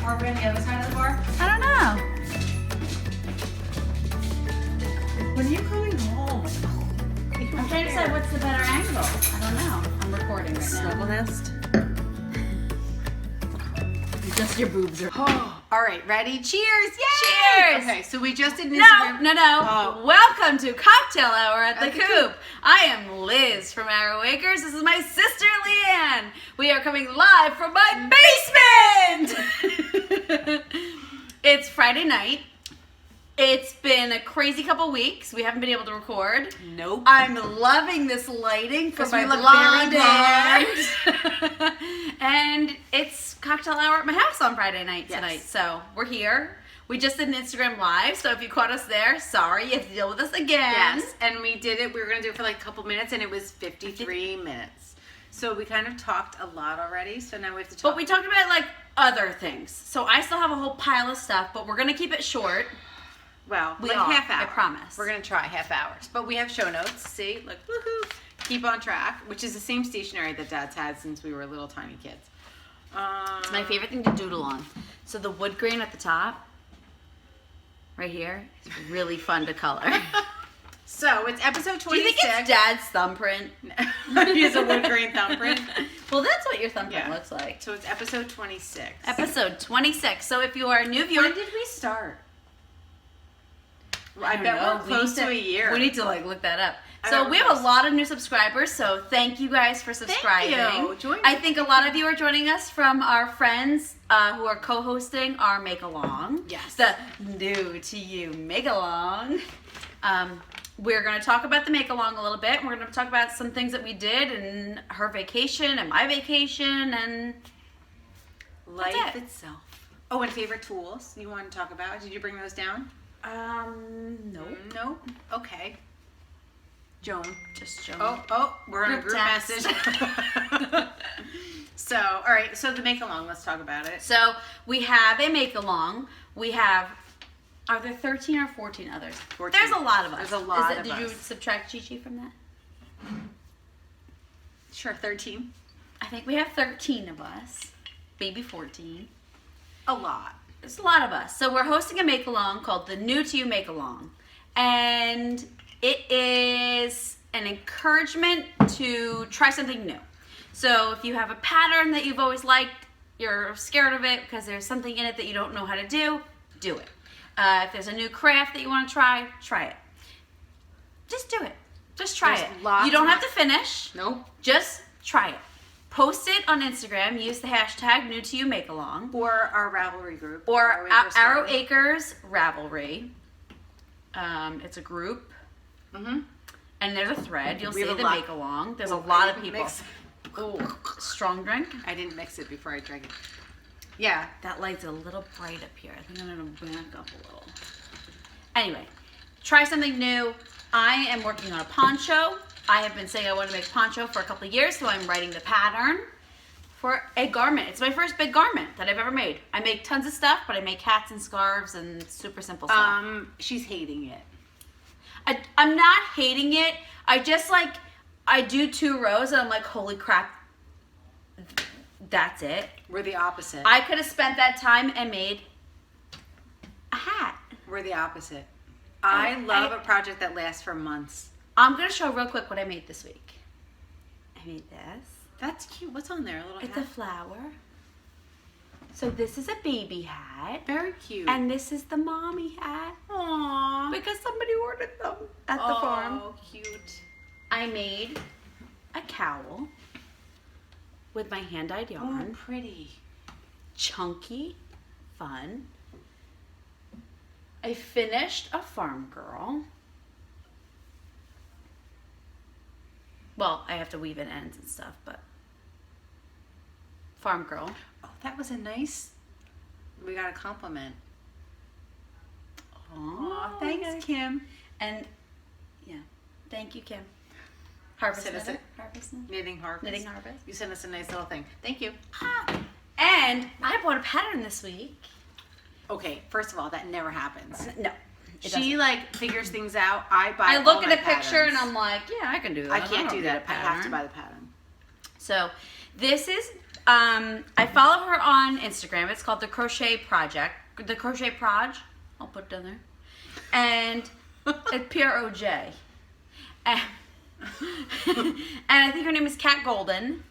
Are we on the other side of the bar? I don't know. When are you coming home? I'm trying to decide what's the better angle. I don't know. I'm recording right now. Snuggle nest. Just your boobs are. All right, ready? Cheers! Yay! Cheers! Okay, so we just did an No. Oh. Welcome to Cocktail Hour at the Coop. I am Liz from Arrow Acres. This is my sister Leanne. We are coming live from my basement. It's Friday night. It's been a crazy couple weeks. We haven't been able to record. Nope. I'm loving this lighting for my we look blonde very hair. And it's cocktail hour at my house on Friday night tonight. Yes. So we're here. We just did an Instagram live, so if you caught us there, sorry, you have to deal with us again. Yes, and we did it. We were going to do it for like a couple minutes, and it was 53 minutes. So we kind of talked a lot already, so now we have to talk. But we talked about like other things. So I still have a whole pile of stuff, but we're going to keep it short. Well, We like are, half hour. I promise. We're going to try half hours. But we have show notes. See? Look, woohoo. Keep on track, which is the same stationery that Dad's had since we were little tiny kids. It's my favorite thing to doodle on. So the wood grain at the top, right here, is really fun to color. So it's episode 26. Do you think it's Dad's thumbprint? Use a wood grain thumbprint. Well, that's what your thumbprint Yeah. looks like. So it's episode 26. Episode 26. So if you are a new viewer, When did we start? I bet we're close to a year. We need to like look that up. I So don't we know. have a lot of new subscribers. So thank you guys for subscribing. you. Join I think a lot of you are joining us from our friends who are co-hosting our make along. Yes. The new to you make along. We're going to talk about the make along a little bit. We're going to talk about some things that we did and her vacation and my vacation and Life That's it. itself. Oh, and favorite tools you want to talk about? Did you bring those down? no, No. Okay. Joan. just Joan. Oh, we're on a Group group text. message. So, all right. So the make along. Let's talk about it. So we have a make along. We have. Are there 13 or 14 others? 14. There's a lot of us. There's a lot of Did you us. subtract Chi-Chi from that? Sure, 13. I think we have 13 of us. Maybe 14. A lot. There's a lot of us. So we're hosting a make along called the New to You Make Along. And it is an encouragement to try something new. So if you have a pattern that you've always liked, you're scared of it because there's something in it that you don't know how to do it. If there's a new craft that you want to try it. Just do it. Just try There's it. lots You don't of- have to finish. Nope. Just try it. Post it on Instagram. Use the hashtag New to You Make Along. Or our Ravelry group. Or Acres Arrow Story. Acres Ravelry. It's a group. Mm-hmm. And there's a thread. You'll We see have the a lot- make along. There's a Oh, lot I of didn't people. mix- Ooh, strong drink. I didn't mix it before I drank it. Yeah. That light's a little bright up here. I think I'm gonna back up a little. Anyway, try something new. I am working on a poncho. I have been saying I want to make a poncho for a couple of years, so I'm writing the pattern for a garment. It's my first big garment that I've ever made. I make tons of stuff, but I make hats and scarves and super simple stuff. She's hating it. I'm not hating it. I just like, I do 2 rows and I'm like, holy crap, that's it. We're the opposite. I could have spent that time and made a hat. We're the opposite. I I- love a project that lasts for months. I'm going to show real quick what I made this week. I made this. That's cute. What's on there? A little It's a hat? flower. So this is a baby hat. Very cute. And this is the mommy hat. Aww. Because somebody ordered them at the farm. Oh, cute. I made a cowl with my hand-dyed Oh, yarn. pretty. Chunky, fun. I finished a farm girl. Well, I have to weave in ends and stuff, but farm girl. Oh, that was a nice. We got a compliment. Aw, thanks, Kim. And yeah, thank you, Kim. Harvest Send us knitter? Harvest knitter? Knitting harvest. Knitting harvest. You sent us a nice little thing. Thank you. And I bought a pattern this week. Okay, first of all, that never happens. No. it She doesn't. like figures things out. I buy. I look all at my a picture and patterns. I'm like, yeah, I can do that. I can't don't do need that. a I have to pattern. buy the pattern. So this is I follow her on Instagram. It's called the Crochet Project. The Crochet Proj. I'll put it down there. And it's PROJ. And I think her name is Kat Golden.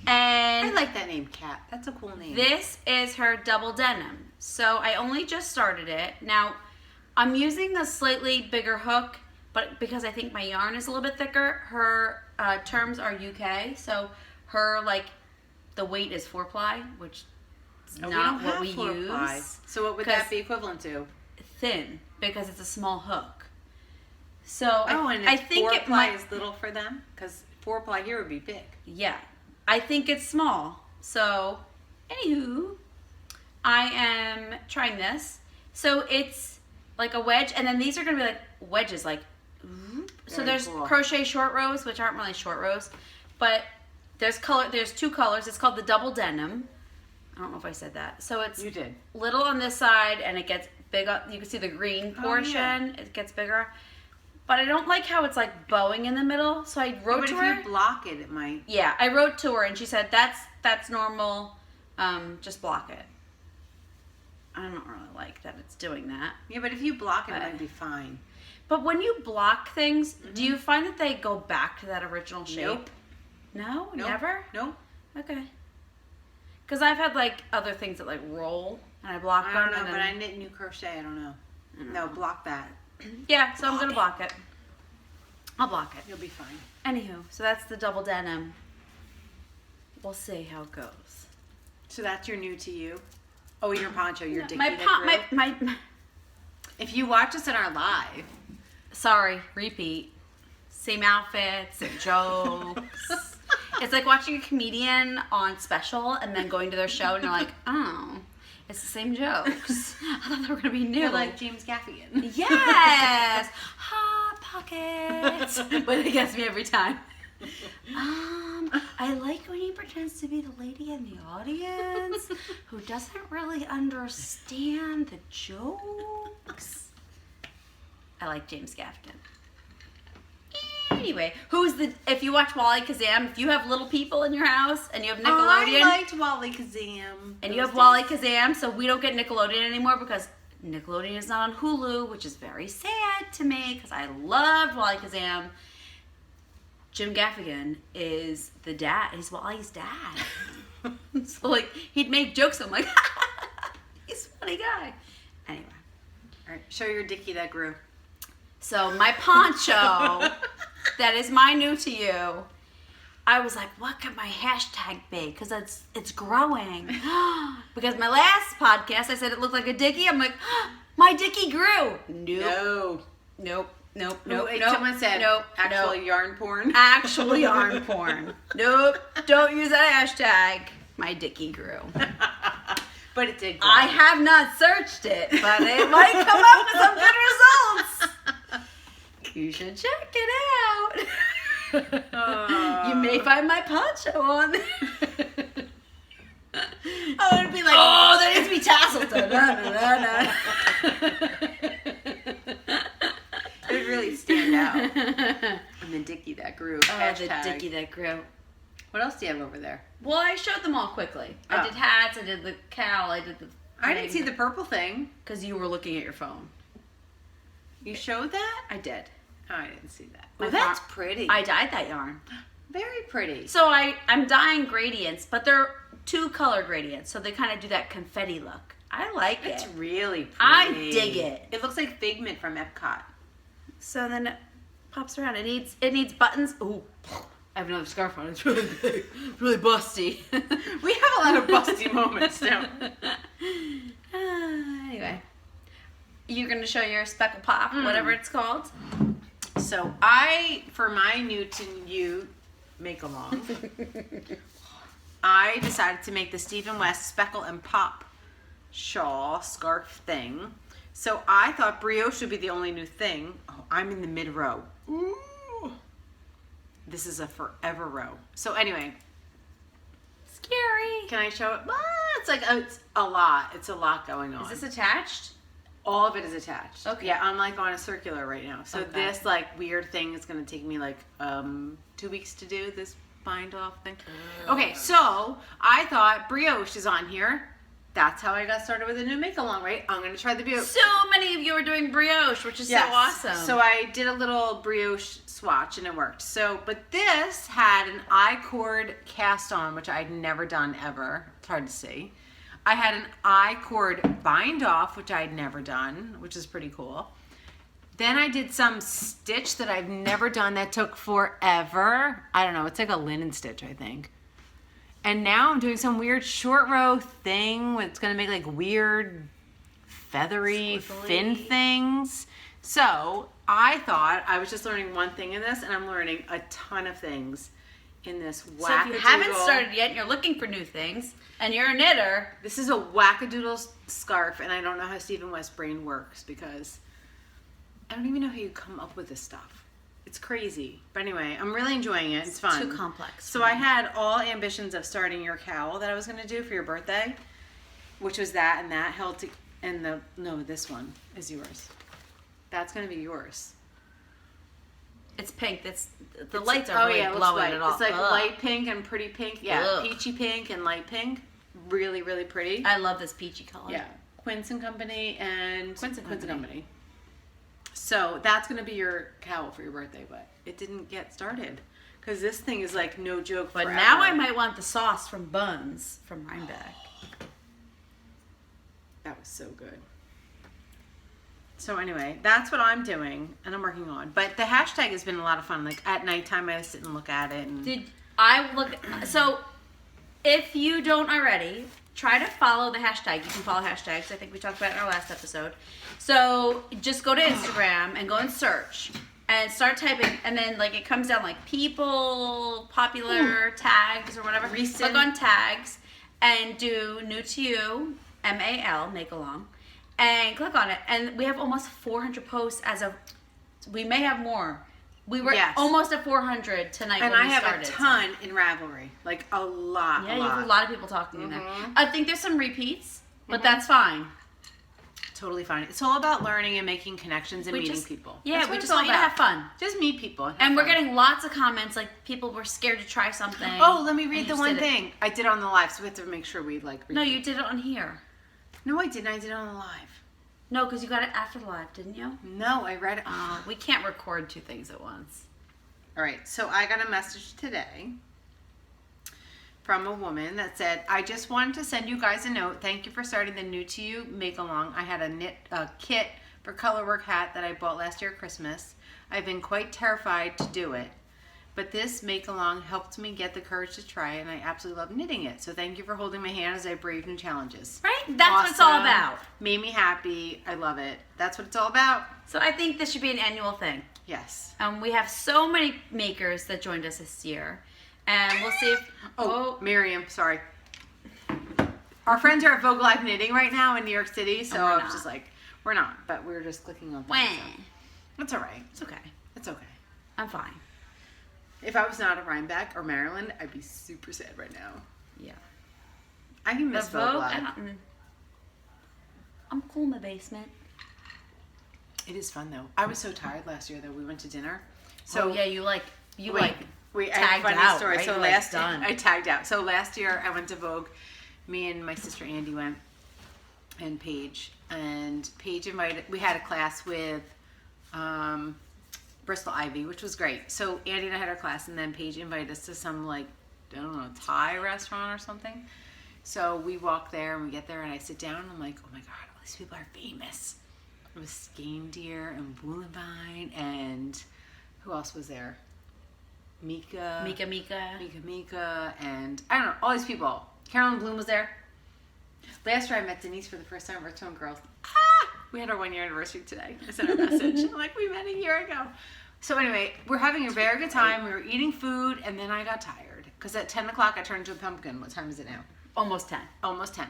And I like that name, Kat. That's a cool name. this is her double denim. So I only just started it. Now, I'm using a slightly bigger hook, but because I think my yarn is a little bit thicker, her terms are UK. So her, like, the weight is 4-ply, which is not what we use. So what would that be equivalent to? Thin, because it's a small hook. So and I think 4-ply is little for them? Because 4-ply here would be big. Yeah, I think it's small. So, anywho, I am trying this. So it's like a wedge, and then these are going to be like wedges, like, so Very there's cool. crochet short rows, which aren't really short rows, but there's 2 colors. It's called the double denim. I don't know if I said that. So it's You did. little on this side, and it gets big up. You can see the green portion. yeah. It gets bigger. But I don't like how it's like bowing in the middle. So I wrote But to if her. you block it, it might. Yeah, I wrote to her, and she said that's normal. Just block it. I don't really like that it's doing that. Yeah, but if you block it, it But- might be fine. But when you block things, do you find that they go back to that original shape? Nope. No, Nope. never. Nope. Okay. Because I've had like other things that like roll, and I block I them. don't know, and but then, I knit new crochet. I don't know. I don't No, know. block that. Yeah, so I'm gonna block it. I'll block it. You'll be fine. Anywho, so that's the double denim. We'll see how it goes. So that's your new to you. Oh, your poncho, your Dickie My that po- grew. my. If you watch us in our live, Sorry, repeat. Same outfits, same jokes. It's like watching a comedian on special and then going to their show and you're like, oh, it's the same jokes. I thought they were gonna be new. you're like James Gaffigan. Yes, hot pockets. But it gets me every time. I like when he pretends to be the lady in the audience who doesn't really understand the jokes. I like James Gaffigan. Anyway, if you watch Wally Kazam, if you have little people in your house and you have Nickelodeon. I liked Wally Kazam. And you have Wally Kazam, so we don't get Nickelodeon anymore because Nickelodeon is not on Hulu, which is very sad to me because I loved Wally Kazam. Jim Gaffigan is the dad. He's Wally's dad. So, like, he'd make jokes. I'm like, he's a funny guy. Anyway. All right, show your Dickie that grew. So, my poncho, that is my new to you. I was like, what could my hashtag be? Because it's growing. Because my last podcast, I said it looked like a Dickie. I'm like, my Dickie grew. Nope. Wait, someone said actual yarn porn. Actual yarn porn. Nope. Don't use that hashtag. My Dickie grew. But it did grow. I have not searched it, but it might come up with some good results. You should check it out. You may find my poncho on there. Oh, it'd be like, Oh, there needs to be tassels. it would really stand out. And the Dickie that grew. Oh, the Hashtag. Dickie that grew. What else do you have over there? Well, I showed them all quickly. I Oh. did hats, I did the cowl, I did the I didn't see the purple thing. because you were looking at your phone. You showed that? I did. Oh, I didn't see that. I Oh, that's thought- pretty. I dyed that yarn. Very pretty. So I'm dyeing gradients, but they're 2 color gradients, so they kind of do that confetti look. I like It's it. really pretty. I dig it. It looks like Figment from Epcot. So then it pops around. It needs buttons. Ooh, I have another scarf on. It's really big, really busty. We have a lot of busty moments now. Anyway, you're gonna show your speckle pop, whatever it's called. So for my new to you make along, I decided to make the Stephen West Speckle and Pop shawl scarf thing. So I thought brioche would be the only new thing. Oh, I'm in the mid row. Ooh. This is a forever row. So anyway, Scary. can I show it? It's like it's a lot. It's a lot going on. Is this attached? All of it is attached. Okay. Yeah, I'm like on a circular right now. So Okay. this like weird thing is gonna take me like 2 weeks to do this bind off thing. Okay, so I thought brioche is on here. That's how I got started with a new make along, right? I'm gonna try the brioche. So many of you are doing brioche, which is Yes. so awesome. So I did a little brioche swatch and it worked. So, but this had an I-cord cast on, which I'd never done ever. It's hard to see. I had an I-cord bind off, which I'd never done, which is pretty cool. Then I did some stitch that I've never done that took forever. I don't know, it's like a linen stitch, I think. And now I'm doing some weird short row thing that's gonna make like weird feathery Squiggly. fin things. So I thought I was just learning one thing in this, and I'm learning a ton of things in this wackadoodle. So if you haven't started yet and you're looking for new things, and you're a knitter, This is a wackadoodle scarf, and I don't know how Stephen West's brain works because I don't even know how you come up with this stuff. It's crazy. But anyway, I'm really enjoying it. It's fun. too complex. So I had all ambitions of starting your cowl that I was going to do for your birthday, which was that and that held to, and this one is yours. That's going to be yours. it's pink. The lights are really it looks blowing light. it off. It's like Ugh. light pink and pretty pink. Yeah, Ugh. peachy pink and light pink. Really, really pretty. I love this peachy color. Yeah, Quince and Company and Quince and Company. So that's gonna be your cowl for your birthday, but it didn't get started because this thing is like no joke. But forever. now I might want the sauce from Buns from Rhinebeck. That was so good. So anyway, that's what I'm doing and I'm working on. But the hashtag has been a lot of fun. Like at nighttime, I sit and look at it. And Did I look? So, if you don't already, try to follow the hashtag. You can follow hashtags. I think we talked about it in our last episode. So just go to Instagram and go and search and start typing, and then like it comes down like people, popular tags or whatever. Recent. Click on tags and do new to you MAL make along, and click on it. And we have almost 400 posts as of. We may have more. We were Yes. almost at 400 tonight and when I we have started. a ton in Ravelry, like a lot. Yeah, a you lot. have a lot of people talking in there. Mhm. I think there's some repeats, but that's fine. Totally fine. It's all about learning and making connections and We meeting just- people. Yeah, That's we what just it's all want you to about. have fun. Just meet people. have And we're fun. getting lots of comments like people were scared to try something. Oh, let me read and the you one just did it. thing I did on the live, so we have to make sure we like. Read No, it. you did it on here. No, I didn't. I did it on the live. No, because you got it after the live, didn't you? No, I read it. We can't record two things at once. All right, so I got a message today from a woman that said, I just wanted to send you guys a note. Thank you for starting the New to You Make Along. I had a kit for colorwork hat that I bought last year at Christmas. I've been quite terrified to do it, but this Make Along helped me get the courage to try it, and I absolutely love knitting it. So thank you for holding my hand as I brave new challenges. Right? That's what it's all Awesome. about. Made me happy. I love it. That's what it's all about. So I think this should be an annual thing. Yes. We have so many makers that joined us this year. And we'll see if... Oh, Miriam, sorry. Our friends are at Vogue Live Knitting right now in New York City, so And we're I was not. just like, we're not, but we're just clicking on Wah. things. So. It's all right. It's okay. It's okay. I'm fine. If I was not at Rhinebeck or Maryland, I'd be super sad right now. Yeah. I can The miss Vogue Vogue, Live. I'm cool in the basement. It is fun though. I was so tired last year though. We went to dinner. So So yeah, you I have tagged a funny out, story. right? So You're, like, last done. I tagged out. So last year I went to Vogue. Me and my sister Andy went, and Paige. And Paige invited. We had a class with Bristol Ivy, which was great. So Andy and I had our class, and then Paige invited us to some like I don't know Thai restaurant or something. So we walk there and we get there, and I sit down. And I'm like, oh my god, all these people are famous. It was Skein Deer and Woolivine, and who else was there? Mika, and I don't know, all these people. Carolyn Bloom was there. Last year I met Denise for the first time. We're twin girls. We had our 1 year anniversary today. I sent her a message. I'm like, we met a year ago. So anyway, we're having a very good time. We were eating food, and then I got tired. Because at 10 o'clock I turned into a pumpkin. What time is it now? almost 10. Almost 10.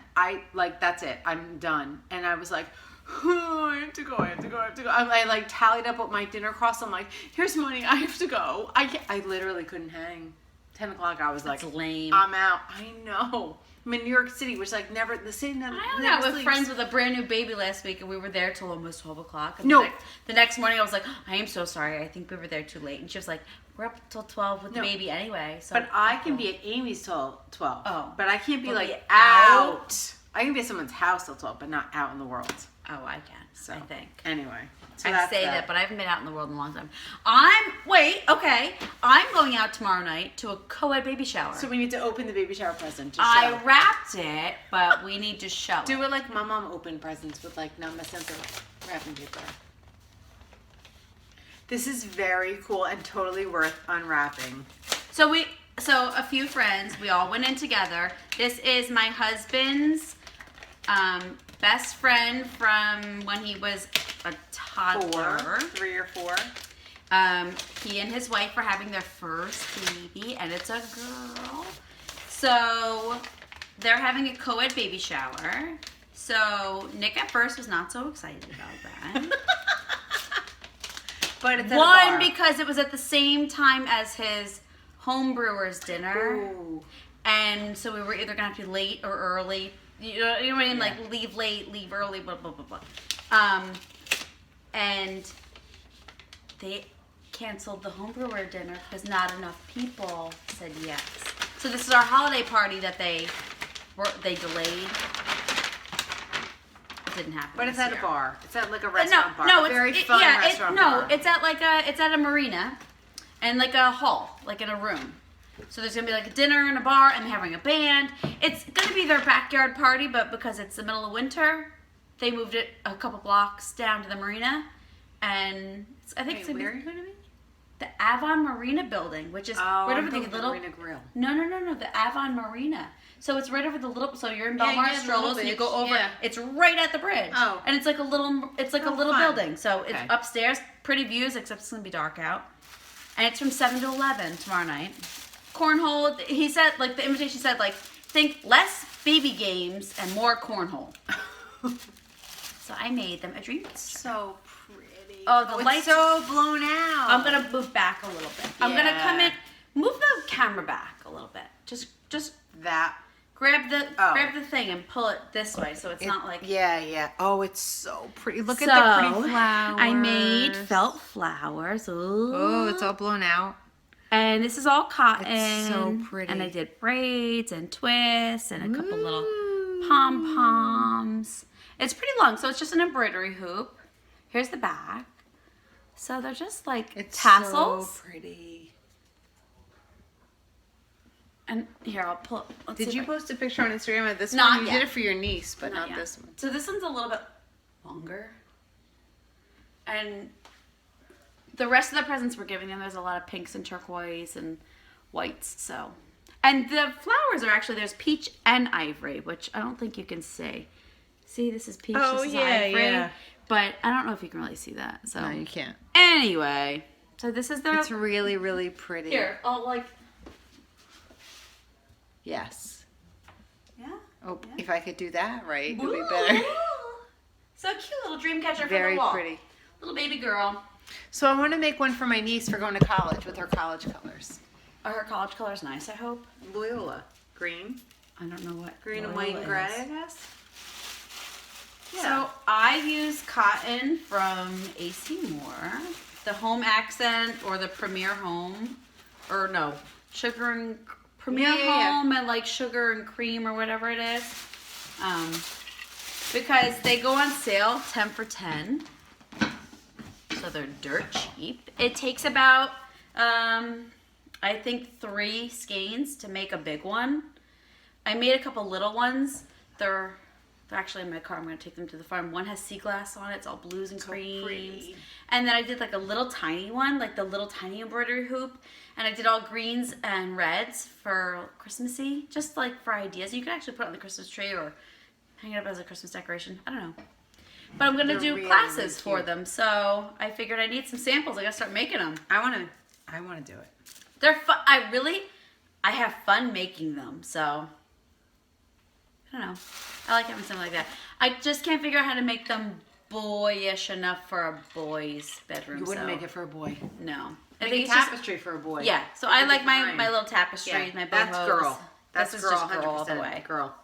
That's it. I'm done. And I was like, I have to go. I like tallied up what my dinner cost. I'm like, here's money. I have to go. I literally couldn't hang. 10 o'clock, I was That's like, lame. I'm out. I know. I'm in New York City, which like never, the city never, I hung never out with sleeps. friends with a brand new baby last week, and we were there till almost 12 o'clock. And No. The next morning, I was like, I am so sorry. I think we were there too late. And she was like, we're up till 12 with the baby anyway. So But I can be at Amy's till 12. Oh. But I can't be But like be out. out? I can be at someone's house till 12, but not out in the world. Oh, I can. So I think. Anyway. So I that's say that, but I haven't been out in the world in a long time. I'm going out tomorrow night to a co-ed baby shower. So we need to open the baby shower present to show. I wrapped it, but we need to show it. Do it like my mom opened presents with like non-sensitive wrapping paper. This is very cool and totally worth unwrapping. So a few friends, we all went in together. This is my husband's best friend from when he was a toddler. 3 or 4. He and his wife are having their first baby, and it's a girl. So they're having a co-ed baby shower. So Nick at first was not so excited about that. But it's at a bar. Because it was at the same time as his homebrewers dinner. Ooh. And so we were either gonna have to be late or early. You know what I mean? Yeah. Like leave late, leave early, blah blah blah blah. And they canceled the homebrewer dinner because not enough people said yes. So this is our holiday party that they delayed. It didn't happen. But it's this at year. a bar. It's at like a restaurant bar. No, a very fun restaurant bar. it's at a marina, and like a hall, like in a room. So there's gonna be like a dinner and a bar, and they're having a band. It's gonna be their backyard party, but because it's the middle of winter, they moved it a couple blocks down to the marina, and I think it's gonna where are be you going to be? the Avon Marina building, which is right over the little Marina Grill. No, the Avon Marina. So it's right over the little. So you're in Yeah, Belmar yeah, the Strollers, little and you bridge. go over. Yeah. It's right at the bridge. Oh. And it's like a little. It's like a little fun. building. So it's Okay. upstairs, pretty views, except it's gonna be dark out. And it's from 7 to 11 tomorrow night. Cornhole. He said, like the invitation said, like think less baby games and more cornhole. So I made them a dream. So pretty. Oh, the it's lights- so blown out. I'm gonna move back a little bit. I'm gonna Yeah. come in, move the camera back a little bit. Just that. grab the Oh. grab the thing and pull it this way so it's not like. Yeah. Oh, it's so pretty. Look at So, the pretty flowers. I made felt flowers. Oh, it's all blown out. And this is all cotton. It's so pretty. And I did braids and twists and a couple little Ooh. pom-poms. It's pretty long, so it's just an embroidery hoop. Here's the back. So they're just like It's tassels. so pretty. And here, I'll pull. Let's see Did if you I- post a picture on Instagram of this Not one? You yet. did it for your niece, but not yet. this one. So this one's a little bit longer. And the rest of the presents we're giving them, there's a lot of pinks and turquoise and whites. So, and the flowers are actually, there's peach and ivory, which I don't think you can see. See, this is peach, Oh, this is yeah, ivory. yeah. But I don't know if you can really see that. So No, you can't. anyway, so this is the It's really, really pretty. here. I'll like Yes. yeah. Oh, Yeah. if I could do that right, it would be Ooh. better. So cute little dream catcher for Very the wall. pretty. Little baby girl. So I want to make one for my niece for going to college with her college colors. Are her college colors nice? I hope. Loyola. Green. I don't know what Green and Loyola white and gray, is. I guess. So I use cotton from AC Moore, the Home Accent or the Premier Home, or no, Sugar and Premier Yeah. Home and like Sugar and Cream or whatever it is, because they go on sale 10 for 10, so they're dirt cheap. It takes about I think 3 skeins to make a big one. I made a couple little ones. They're actually in my car. I'm going to take them to the farm. One has sea glass on it. It's all blues and So creams. pretty. And then I did like a little tiny one, like the little tiny embroidery hoop. And I did all greens and reds for Christmassy, just like for ideas. You can actually put it on the Christmas tree or hang it up as a Christmas decoration. I don't know. But I'm going to They're do really, classes really for cute. them. So I figured I need some samples. I got to start making them. I want to do it. They're fun. I have fun making them. So I don't know. I like having something like that. I just can't figure out how to make them boyish enough for a boy's bedroom. You wouldn't so make it for a boy. no. I Make think a it's just, tapestry for a boy. yeah. So With I a like different my line. little tapestries, Yeah, my bohos. that's girl. That's this girl, is just girl all the 100% way. girl.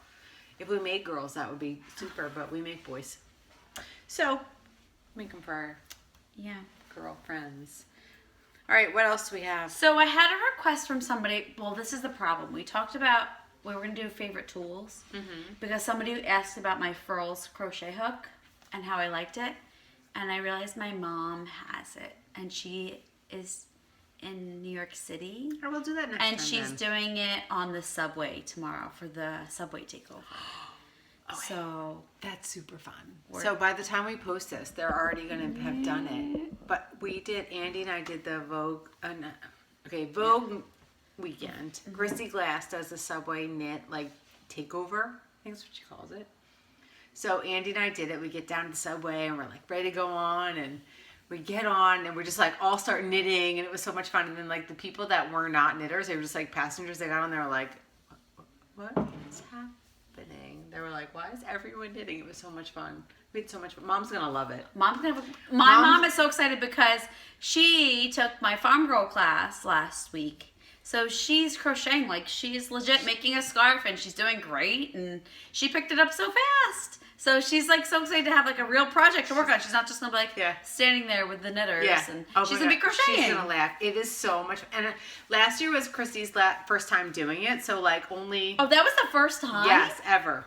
If we made girls, that would be super, but we make boys. So, make them for our Yeah. girlfriends. All right, what else do we have? So I had a request from somebody. Well, this is the problem. We talked about we were going to do favorite tools because somebody asked about my Furls crochet hook and how I liked it. And I realized my mom has it. And she is in New York City. I will do that next time. And she's then. doing it on the subway tomorrow for the subway takeover. So That's super fun. So by the time we post this, they're already going to have done it. But Andy and I did the Vogue, Vogue weekend. Chrissy Glass does the Subway knit, like, takeover. I think that's what she calls it. So Andy and I did it. We get down to the Subway and we're like ready to go on, and we get on and we're just like all start knitting, and it was so much fun. And then like the people that were not knitters, they were just like passengers. They got on there like, what is happening? They were like, why is everyone knitting? It was so much fun. We had so much fun. Mom's gonna love it. my mom is so excited because she took my farm girl class last week. So she's crocheting, like she's legit making a scarf, and she's doing great, and she picked it up so fast. So she's like so excited to have like a real project to work on. She's not just gonna be like standing there with the knitters, and she's gonna be crocheting. She's gonna laugh. It is so much. And last year was Christy's first time doing it, so like only. Oh, that was the first time. Yes, ever.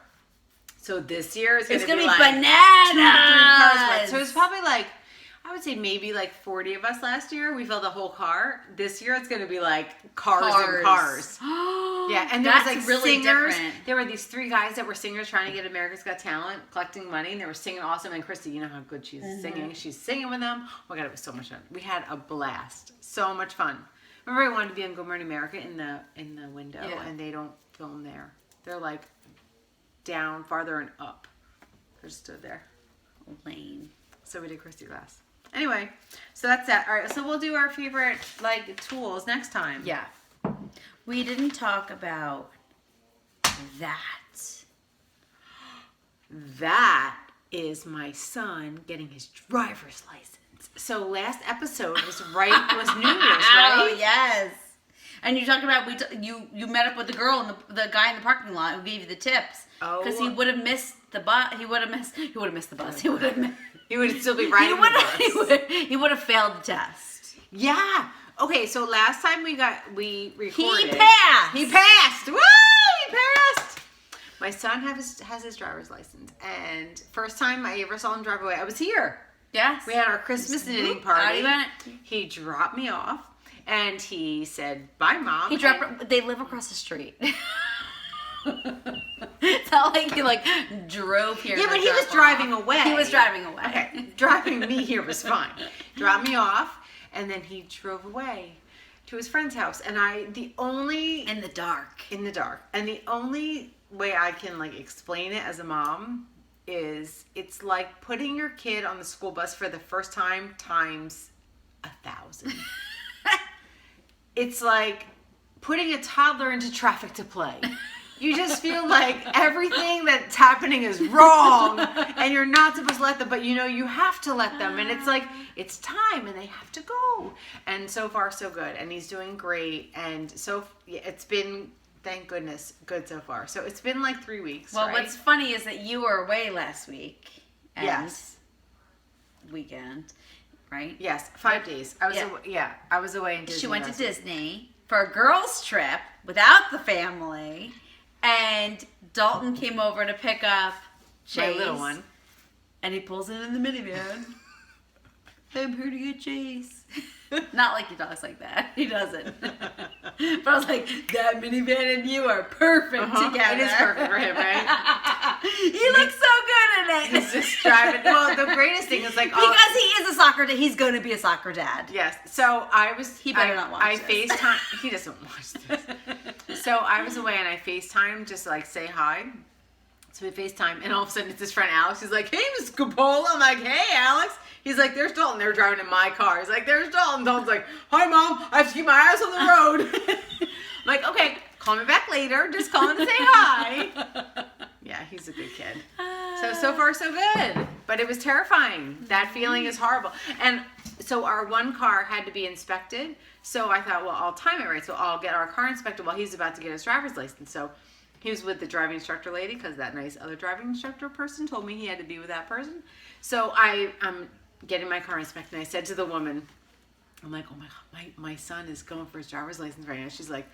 So this year is it's gonna be like bananas. 2 to 3 cars worth. So it's probably like, I would say maybe like 40 of us last year. We filled the whole car. This year it's going to be like cars and cars. Yeah, and there was like really singers. Different. There were these 3 guys that were singers trying to get America's Got Talent, collecting money, and they were singing awesome. And Christy, you know how good she's singing. She's singing with them. Oh my God, it was so much fun. We had a blast. So much fun. Remember, I wanted to be on Good Morning America in the window, and they don't film there. They're like down, farther, and up. They stood there. Lame. So we did Christy Glass. Anyway, so that's that. All right, so we'll do our favorite like tools next time. Yeah. We didn't talk about that. That is my son getting his driver's license. So last episode was New Year's, right? Oh yes. And you talked about you met up with the girl and the guy in the parking lot who gave you the tips. Because he would have missed the bus. He would have missed the bus. He would still be riding the bus. He would have failed the test. Yeah. Okay, so last time we recorded. He passed. He passed. Woo! He passed. My son has his driver's license, and first time I ever saw him drive away, I was here. Yes. We had our Christmas knitting party. He dropped me off, and he said, "Bye, Mom." They live across the street. It's not like he like drove here. Yeah, but he was driving away. He was driving away. Okay, driving me here was fine. Dropped me off, and then he drove away to his friend's house. And in the dark. And the only way I can like explain it as a mom is it's like putting your kid on the school bus for the first time times 1,000. It's like putting a toddler into traffic to play. You just feel like everything that's happening is wrong, and you're not supposed to let them, but you have to let them, and it's like, it's time, and they have to go. And so far, so good, and he's doing great, and so it's been, thank goodness, good so far. So it's been like 3 weeks, Well, right? what's funny is that you were away last week. And Yes. Weekend, right? Yes, 5 days. I was away in Disney. She went to Disney for a girls' trip without the family. And Dalton came over to pick up Chase. My little one. And he pulls in the minivan. I'm here to get Chase. Not like he talks like that. He doesn't. But I was like, that minivan and you are perfect together. It is perfect for him, right? He looks so good in it. He's just driving. Well, the greatest thing is like... Because he is a soccer dad. He's going to be a soccer dad. Yes. So He better not watch this. FaceTime... He doesn't watch this. So I was away and I FaceTime just to like say hi. So we FaceTime and all of a sudden it's his friend Alex. He's like, hey, Miss Capola. I'm like, hey, Alex. He's like, there's Dalton. They were driving in my car. He's like, there's Dalton. Dalton's like, hi, Mom. I have to keep my eyes on the road. I'm like, okay, call me back later. Just call him to say hi. Yeah, he's a good kid. So far, so good. But it was terrifying. That feeling is horrible. And so our one car had to be inspected. So I thought, well, I'll time it right. So I'll get our car inspected while he's about to get his driver's license. So he was with the driving instructor lady because that nice other driving instructor person told me he had to be with that person. So I'm getting my car inspected. And I said to the woman, I'm like, oh my God, my son is going for his driver's license right now. She's like,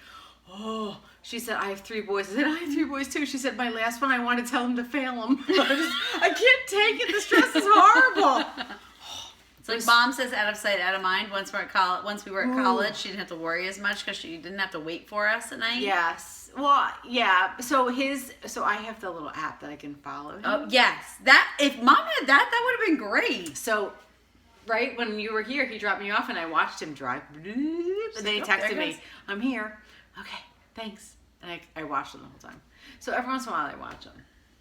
oh, she said, I have 3 boys. I said, I have 3 boys too. She said, my last one, I want to tell him to fail him. I can't take it. The stress is horrible. It's like Mom says, out of sight, out of mind. Once we were at college, she didn't have to worry as much because she didn't have to wait for us at night. Yes. Well, yeah. So I have the little app that I can follow him. Oh, yes. If Mom had that would have been great. So, right when you were here, he dropped me off and I watched him drive. And then he texted me, I'm here. Okay, thanks. And I watched him the whole time. So every once in a while I watch him.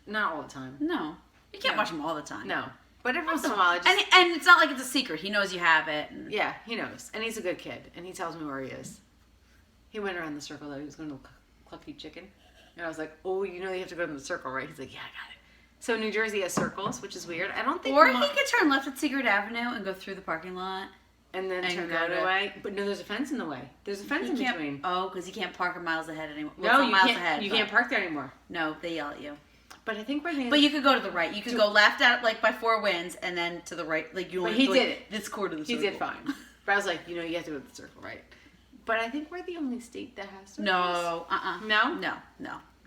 Not all the time. No. You can't watch him all the time. No. But every once in a while I just... And it's not like it's a secret. He knows you have it. Yeah, he knows. And he's a good kid. And he tells me where he is. He went around the circle though. He was going to Clucky Chicken. And I was like, oh, you know you have to go to the circle, right? He's like, yeah, I got it. So New Jersey has circles, which is weird. I don't think... Or he could turn left at Secret Avenue and go through the parking lot. And then turn that away. But no, there's a fence in the way. There's a fence in between. Oh, because you can't park miles ahead anymore. No, you can't park there anymore. No, they yell at you. But I think But you could go to the right. You could go left out like by 4 Winds and then to the right. Like you. But he did it. This quarter of the circle. He did fine. But I was like, you have to go to the circle, right? But I think we're the only state that has circles. No. No?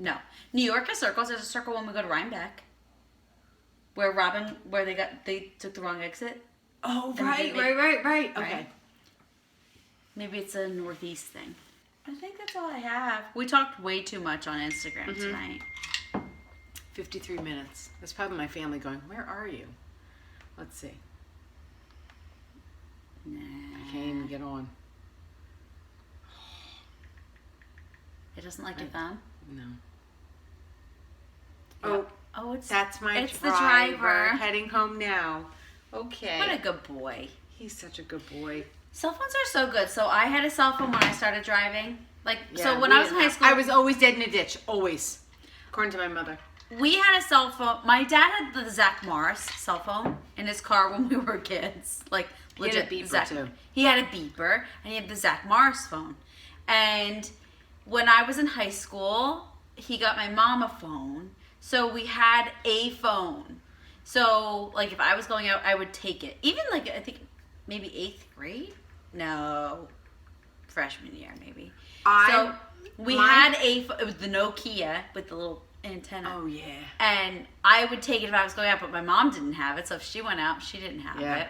No. New York has circles. There's a circle when we go to Rhinebeck. Where they took the wrong exit. Oh, right. Okay. Maybe it's a Northeast thing. I think that's all I have. We talked way too much on Instagram tonight. 53 minutes. That's probably my family going, where are you? Let's see. Nah. I can't even get on. It doesn't like your thumb? No. Yeah. Oh, it's the driver heading home now. Okay. What a good boy. He's such a good boy. Cell phones are so good. So I had a cell phone when I started driving. So when I was in high school, I was always dead in a ditch. Always. According to my mother. We had a cell phone. My dad had the Zach Morris cell phone in his car when we were kids. Legit. He had a beeper too. He had a beeper and he had the Zach Morris phone. And when I was in high school, he got my mom a phone. So we had a phone. So if I was going out, I would take it. Even I think maybe 8th grade? No. Freshman year maybe. We had it was the Nokia with the little antenna. Oh yeah. And I would take it if I was going out, but my mom didn't have it. So if she went out, she didn't have it.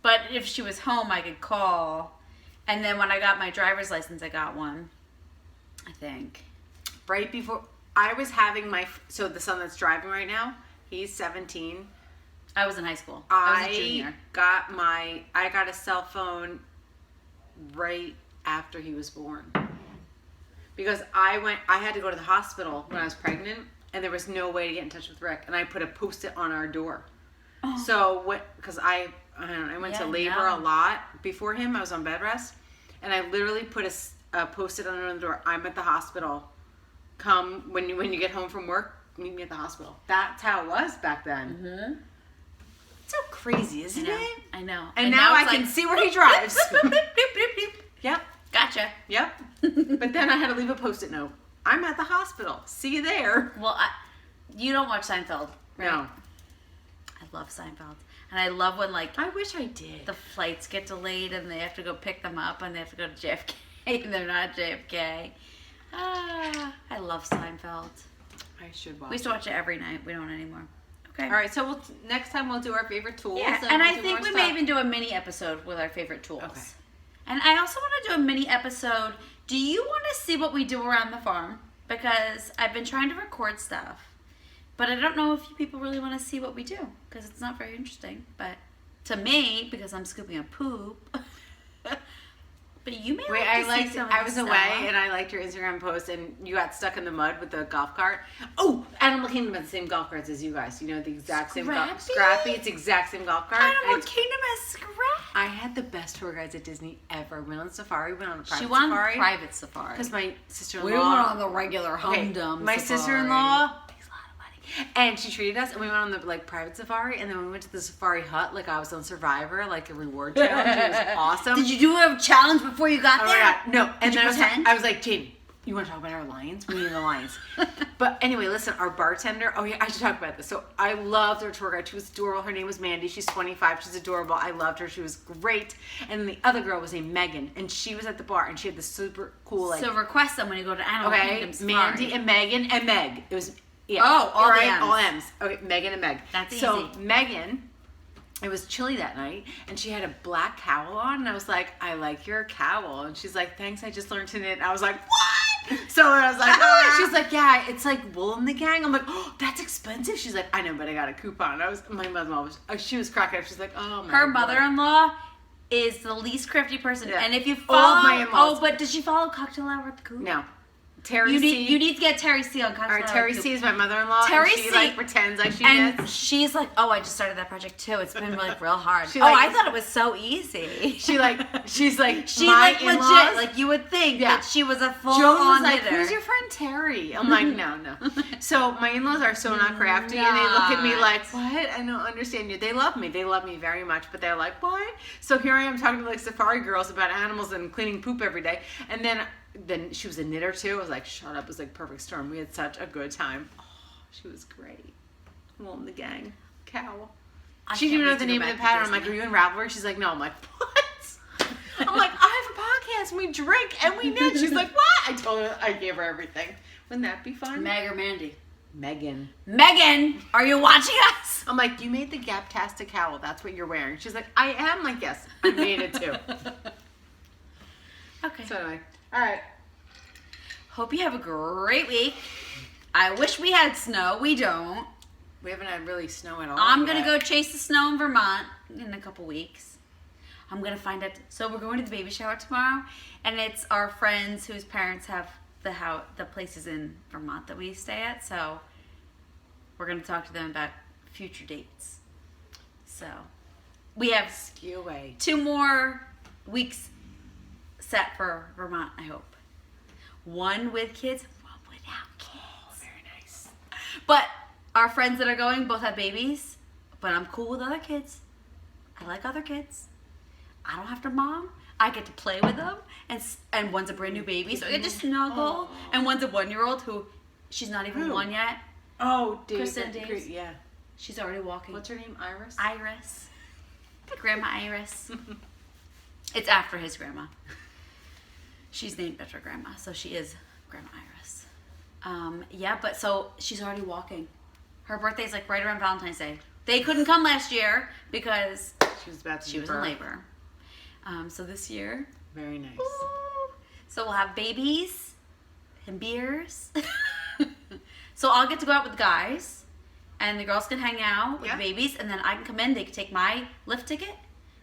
But if she was home, I could call. And then when I got my driver's license, I got one. I think. Right before I was having the son that's driving right now, he's 17. I was in high school. I was a junior. I got a cell phone right after he was born. Because I had to go to the hospital when I was pregnant, and there was no way to get in touch with Rick, and I put a Post-it on our door. Oh. So because I went to labor a lot before him. I was on bed rest, and I literally put a Post-it on the door. I'm at the hospital. Come when you get home from work, meet me at the hospital. That's how it was back then. Mm-hmm. It's so crazy, isn't it? I know. And now I can see where he drives. Yep. Gotcha. Yep. But then I had to leave a Post-it note. I'm at the hospital. See you there. Well, you don't watch Seinfeld, right? No. I love Seinfeld. And I love when, I wish I did. The flights get delayed and they have to go pick them up and they have to go to JFK and they're not JFK. I love Seinfeld. I should watch We used to watch it every night. We don't anymore. Okay. All right, so next time we'll do our favorite tools. Yeah, and I think we may even do a mini episode with our favorite tools. Okay. And I also want to do a mini episode. Do you want to see what we do around the farm? Because I've been trying to record stuff, but I don't know if you people really want to see what we do because it's not very interesting. But to me, because I'm scooping a poop. But you may I was away and I liked your Instagram post and you got stuck in the mud with the golf cart. Oh, Animal Kingdom had the same golf carts as you guys. You know, the exact same golf Scrappy. It's the exact same golf cart. Animal Kingdom has Scrappy. I had the best tour guides at Disney ever. We went on safari. We went on a private safari. She went on a private safari. Because my sister-in-law. We went on the regular humdum My safari. sister-in-law makes a lot of money. And she treated us, and we went on the like private safari, and then we went to the safari hut like I was on Survivor, like a reward challenge. It was awesome. Did you do a challenge before you got Oh there? my God, no. And Did then you pretend? I was like, Jane, you want to talk about our lions? We need the lions. But anyway, listen, our bartender. Oh yeah, I should talk about this. So I loved our tour guide. She was adorable. Her name was Mandy. She's 25. She's adorable. I loved her. She was great. And then the other girl was named Megan, and she was at the bar, and she had this super cool like. So request them when you go to Animal Kingdom Safari. Mandy and Megan and Meg. It was yeah. Oh, all the M's. all M's. Okay, Megan and Meg. That's so easy. Megan. It was chilly that night, and she had a black cowl on, and I was like, I like your cowl. And she's like, thanks, I just learned to knit. And I was like, what? So I was like, oh. She's like, yeah, it's like wool in the gang. I'm like, oh, that's expensive. She's like, I know, but I got a coupon. My mother-in-law was, she was cracking up. She's like, oh my Her God. mother-in-law is the least crafty person. Yeah. And if you All of my follow, in-laws. but does she follow Cocktail Hour at the Coop? No. Terry You C. need to get Terry C on Cocktail All right, Hour Terry at the C Coop. is my mother-in-law. Terry and she C. like pretends like she And knits. she's like, oh, I just started that project too. It's been like real hard. She, Oh, like, I thought it was so easy. She's like She my like in-laws. legit, like you would think Yeah. that she was a Joan full-on was like, knitter. who's your friend Terry? I'm like, no. So my in-laws are so not crafty, and they look at me like, what? I don't understand you. They love me. They love me very much, but they're like, what? So here I am talking to like safari girls about animals and cleaning poop every day. And then she was a knitter too. I was like, shut up. It was like perfect storm. We had such a good time. Oh, she was great. Wool in the gang. Cow. She didn't even know the name of the pattern. I'm like, are you in Ravelry? She's like, no. I'm like, what? I'm like, I have a podcast. We drink and we knit. She's like, what? I told her, I gave her everything. Wouldn't that be fun? Meg or Mandy? Megan. Megan, are you watching us? I'm like, you made the Gaptastic cowl. That's what you're wearing. She's like, I am. Like, yes, I made it too. Okay. So anyway, all right. Hope you have a great week. I wish we had snow. We don't. We haven't had really snow at all. I'm going to yet. go chase the snow in Vermont in a couple weeks. I'm going to find out. So we're going to the baby shower tomorrow, and it's our friends whose parents have the places in Vermont that we stay at. So we're going to talk to them about future dates. So we have Ski away. 2 more weeks set for Vermont, I hope. 1 with kids, 1 without kids. Oh, very nice. But our friends that are going both have babies, but I'm cool with other kids. I like other kids. I don't have to mom. I get to play with them, and one's a brand new baby, so I get to snuggle. Oh. And one's a 1-year-old who she's not even Who? 1 yet. Oh, David. Kristen Daves. Yeah. She's already walking. What's her name? Iris? Iris. Grandma Iris. It's after his grandma. She's named after grandma, so she is Grandma Iris. Yeah, but so she's already walking. Her birthday's like right around Valentine's Day. They couldn't come last year because She was about to she give was in birth. labor. So this year, Very nice. so we'll have babies and beers. So I'll get to go out with the guys, and the girls can hang out with Yeah. the babies, and then I can come in. They can take my lift ticket,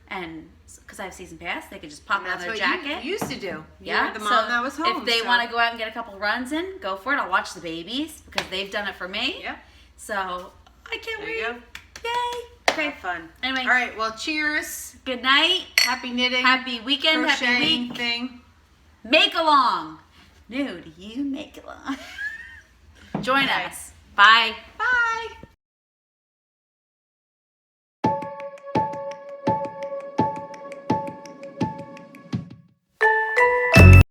and because I have season pass, they could just pop And on that's their what jacket. you used to do. Yeah, You were the mom so that was home. if they so- want to go out and get a couple runs in, go for it. I'll watch the babies because they've done it for me. Yeah. So I can't There you wait. go. Yay. Okay. Have fun. Anyway. All right. Well, cheers. Good night. Happy knitting. Happy weekend. Happy crocheting week. thing. Make along. Nude, you make along. Join Okay. us. Bye. Bye.